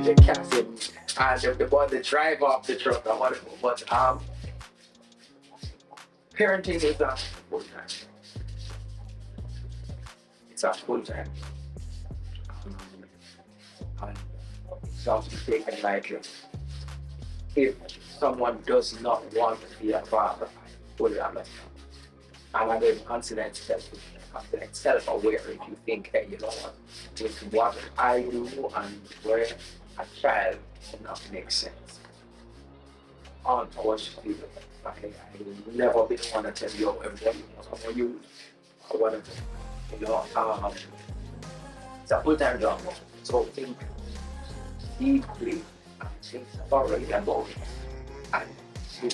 the captain and the boy, the driver of the truck or whatever. But parenting is a full time. It's a full time. And it's not to be taken lightly. If someone does not want to be a father, I fully understand. And I don't consider self-aware if you think, hey, you know what, with what I do and where a child cannot make sense. Unfortunately, I will never be the one to tell you everything about you or whatever. You know, it's a full-time job. So think deeply and think thoroughly about it. And be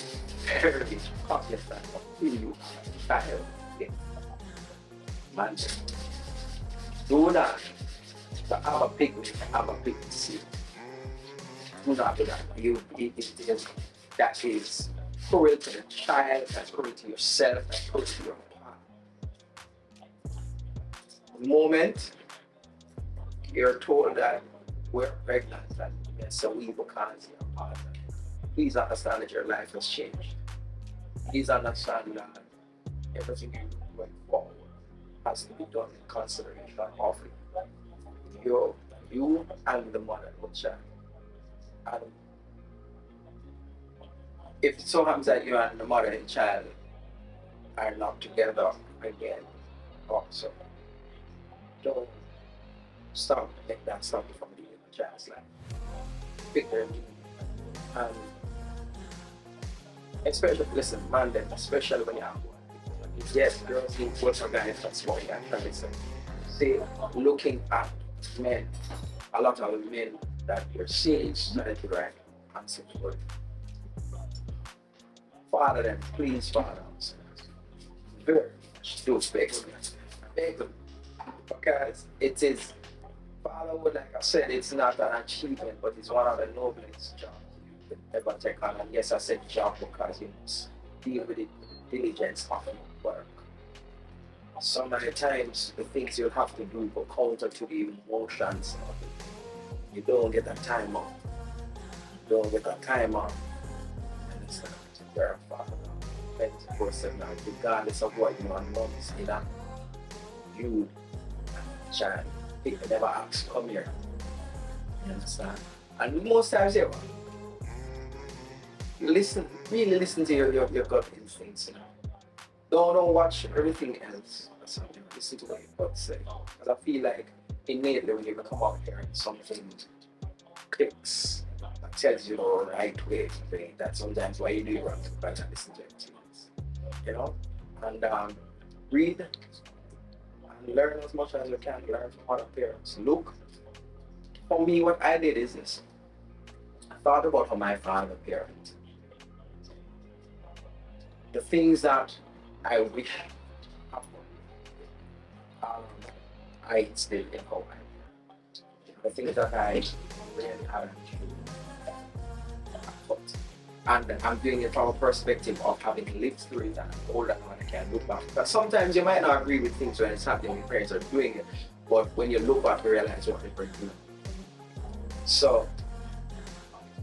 very cognizant of who you are, child. Man, do not have a picnic, have a picnic seat. Do not do that. That is cruel to the child, that's cruel to yourself, that's cruel to your partner. The moment you're told that we're pregnant, that yes, so we because your partner, please understand that your life has changed. Please understand that everything you do going forward has to be done in consideration of you and the mother of the child. And if it so happens that you and the mother and child are not together again, also don't let that stop you from being a child's life. Pick their meaning. And especially, listen, man, then, especially when you have one. Yes, girls need votes for guys, that's what I'm trying to say. See, looking at men, a lot of men that you're seeing society right and support. Father them, please father them. Very much do beg them. Beg them. Because it is fatherhood, like I said, it's not an achievement, but it's one of the noblest jobs you can ever take on. And yes, I said job because you must deal with it with diligence of your work. So many times the things you have to do go counter to the emotions of it. You don't get that time off. You don't get that time off. And it's not to verify 24/7, regardless of what your mom is in that you child. People never ask, come here. You understand? And most times, yeah, listen, really listen to your gut instincts, you know. Don't watch everything else. Something listen to what your gut say. Because I feel like innately when you come out here and something clicks that tells you the right way to play, that sometimes why you do it wrong to try to listen to everything else. You know? And read and learn as much as you can, learn from other parents. Look, for me, what I did is this. I thought about how my father parented. The things that I wish I instilled in how I parent. The things that I really haven't taught. And I'm doing it from a perspective of having lived through it and I'm older now and I can look back. But sometimes you might not agree with things when it's happening, your parents are doing it, but when you look back, you realize what they were doing. So,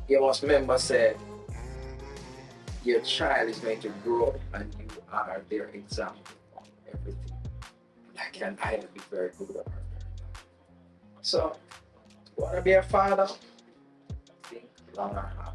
you must remember, said, your child is going to grow up and you are their example of everything. That can either be very good or very bad. So, you want to be a father? Think long and hard.